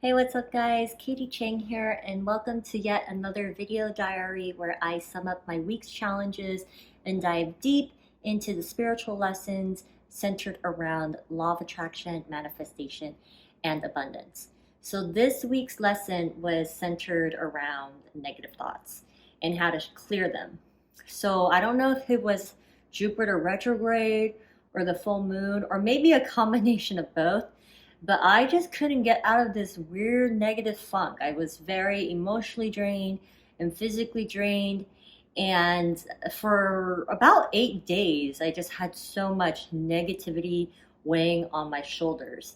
Hey, what's up guys? KatyKChang here and welcome to yet another video diary where I sum up my week's challenges and dive deep into the spiritual lessons centered around law of attraction, manifestation, and abundance. So this week's lesson was centered around negative thoughts and how to clear them. So I don't know if it was Jupiter retrograde or the full moon or maybe a combination of both, but I just couldn't get out of this weird negative funk. I was very emotionally drained and physically drained. And for about 8 days, I just had so much negativity weighing on my shoulders.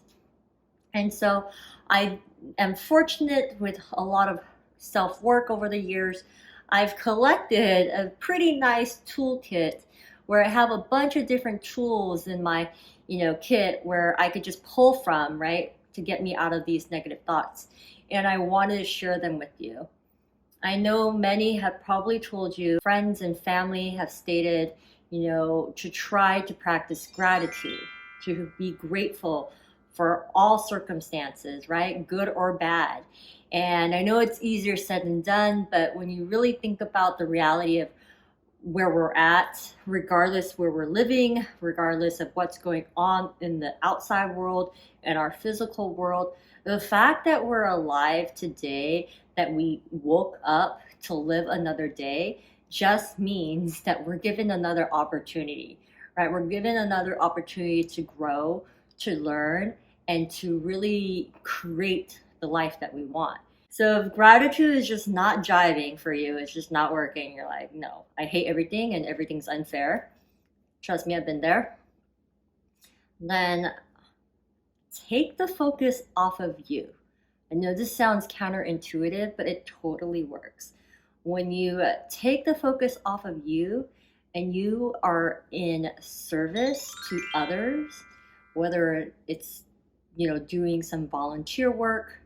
And so I am fortunate with a lot of self work over the years. I've collected a pretty nice toolkit where I have a bunch of different tools in my kit where I could just pull from, right, to get me out of these negative thoughts. And I wanted to share them with you. I know many have probably told you, friends and family have stated, to try to practice gratitude, to be grateful for all circumstances, right? Good or bad. And I know it's easier said than done, but when you really think about the reality of where we're at, regardless where we're living, regardless of what's going on in the outside world and our physical world, the fact that we're alive today, that we woke up to live another day, just means that we're given another opportunity, right? We're given another opportunity to grow, to learn, and to really create the life that we want. So if gratitude is just not jiving for you, it's just not working, you're like, no, I hate everything and everything's unfair. Trust me, I've been there. Then take the focus off of you. I know this sounds counterintuitive, but it totally works. When you take the focus off of you and you are in service to others, whether it's, doing some volunteer work,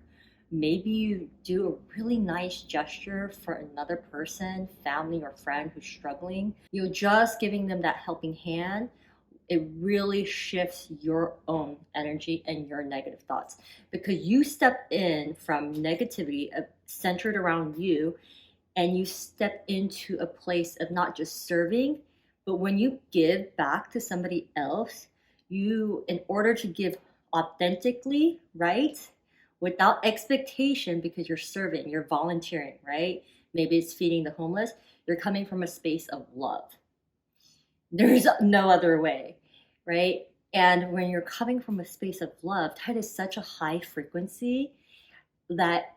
maybe you do a really nice gesture for another person, family or friend who's struggling, you're just giving them that helping hand. It really shifts your own energy and your negative thoughts because you step in from negativity centered around you and you step into a place of not just serving, but when you give back to somebody else, you, in order to give authentically, right? Without expectation, because you're serving, you're volunteering, right? Maybe it's feeding the homeless. You're coming from a space of love. There's no other way, right? And when you're coming from a space of love, that is such a high frequency that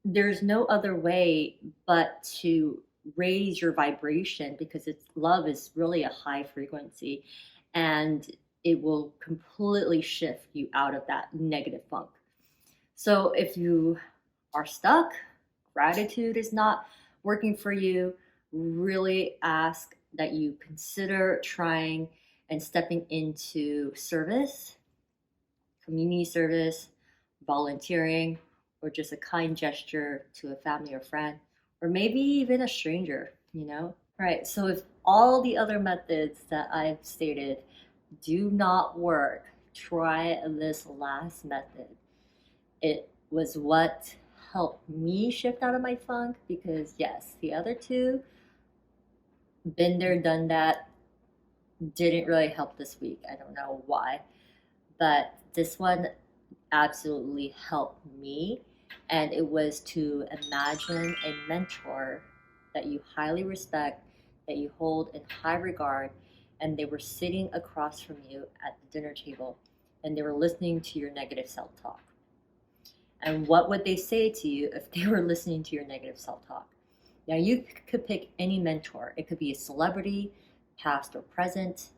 there's no other way but to raise your vibration because it's love is really a high frequency and it will completely shift you out of that negative funk. So if you are stuck, gratitude is not working for you, really ask that you consider trying and stepping into service, community service, volunteering, or just a kind gesture to a family or friend, or maybe even a stranger, Right, so if all the other methods that I've stated do not work, try this last method. It was what helped me shift out of my funk because, yes, the other two, been there, done that, didn't really help this week. I don't know why, but this one absolutely helped me. And it was to imagine a mentor that you highly respect, that you hold in high regard, and they were sitting across from you at the dinner table and they were listening to your negative self-talk. And what would they say to you if they were listening to your negative self-talk? Now, you could pick any mentor. It could be a celebrity, past or present.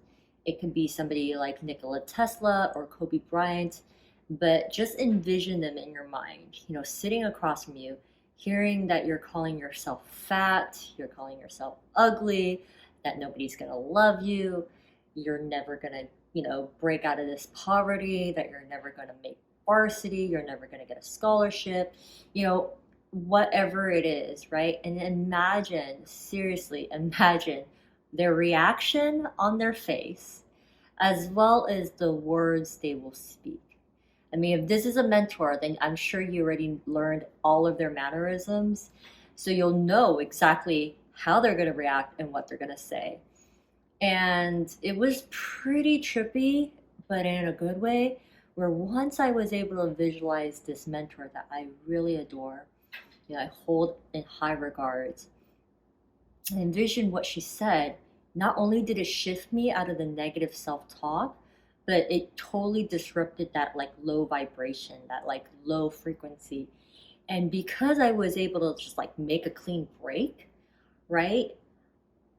It could be somebody like Nikola Tesla or Kobe Bryant. But just envision them in your mind, sitting across from you, hearing that you're calling yourself fat, you're calling yourself ugly, that nobody's going to love you, you're never going to, break out of this poverty, that you're never going to make varsity, you're never going to get a scholarship, whatever it is, right? And imagine, seriously, imagine their reaction on their face as well as the words they will speak. I mean, if this is a mentor, then I'm sure you already learned all of their mannerisms. So you'll know exactly how they're going to react and what they're going to say. And it was pretty trippy, but in a good way, where once I was able to visualize this mentor that I really adore, I hold in high regards, and envision what she said, not only did it shift me out of the negative self-talk, but it totally disrupted that like low vibration, that like low frequency. And because I was able to just like make a clean break, right?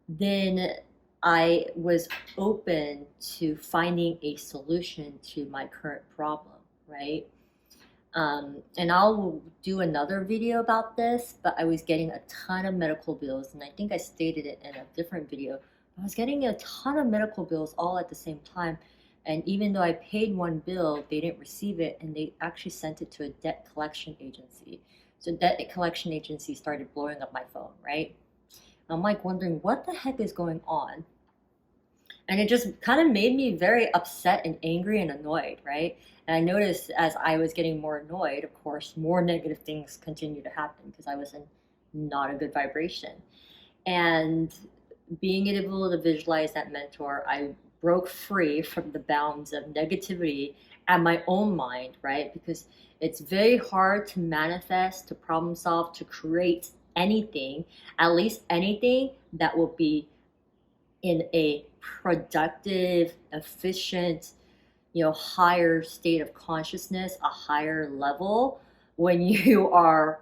Then I was open to finding a solution to my current problem, right? And I'll do another video about this, but I was getting a ton of medical bills, and I think I stated it in a different video. I was getting a ton of medical bills all at the same time, and even though I paid one bill, they didn't receive it, and they actually sent it to a debt collection agency. So debt collection agency started blowing up my phone, right? I'm like wondering what the heck is going on. And it just kind of made me very upset and angry and annoyed, right? And I noticed as I was getting more annoyed, of course, more negative things continued to happen because I was in not a good vibration. And being able to visualize that mentor, I broke free from the bounds of negativity at my own mind, right? Because it's very hard to manifest, to problem solve, to create anything, at least anything that will be in a productive, efficient, higher state of consciousness, a higher level when you are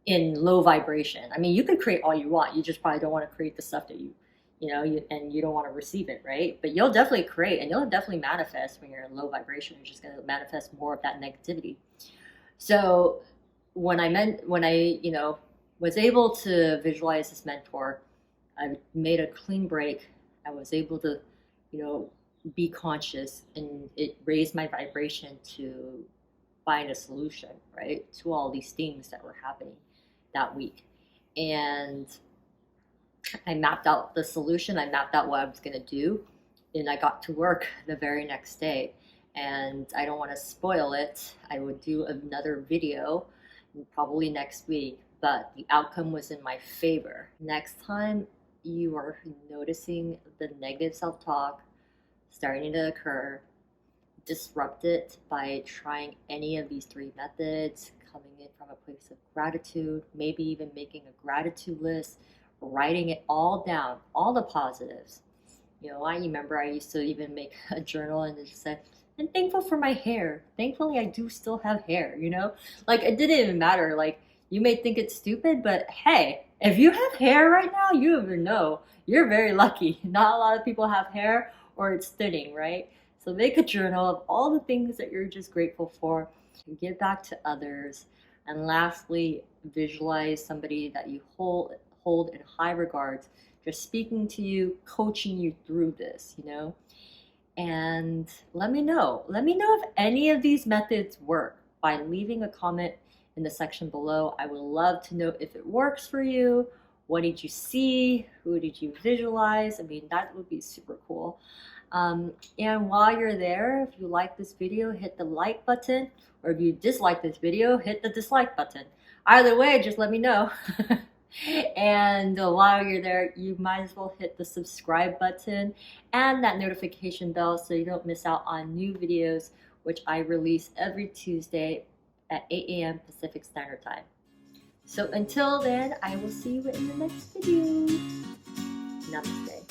in low vibration. I mean, you can create all you want. You just probably don't want to create the stuff that and you don't want to receive it, right? But you'll definitely create and you'll definitely manifest when you're in low vibration. You're just going to manifest more of that negativity. So when I was able to visualize this mentor, I made a clean break. I was able to, be conscious, and it raised my vibration to find a solution, right, to all these things that were happening that week. And I mapped out the solution. I mapped out what I was going to do, and I got to work the very next day. And I don't want to spoil it. I would do another video probably next week, but the outcome was in my favor. Next time you are noticing the negative self-talk starting to occur, disrupt it by trying any of these 3 methods, coming in from a place of gratitude, maybe even making a gratitude list, writing it all down, all the positives. I remember I used to even make a journal and it just said, I'm thankful for my hair. Thankfully, I do still have hair, Like, it didn't even matter. Like, you may think it's stupid, but hey, if you have hair right now, you even know you're very lucky. Not a lot of people have hair or it's thinning, right? So make a journal of all the things that you're just grateful for and give back to others. And lastly, visualize somebody that you hold in high regards, just speaking to you, coaching you through this, And let me know if any of these methods work by leaving a comment in the section below. I would love to know if it works for you. What did you see? Who did you visualize? I mean, that would be super cool. And while you're there, if you like this video, hit the like button, or if you dislike this video, hit the dislike button. Either way, just let me know. And while you're there, you might as well hit the subscribe button and that notification bell so you don't miss out on new videos, which I release every Tuesday at 8 a.m. Pacific Standard Time. So until then, I will see you in the next video. Namaste.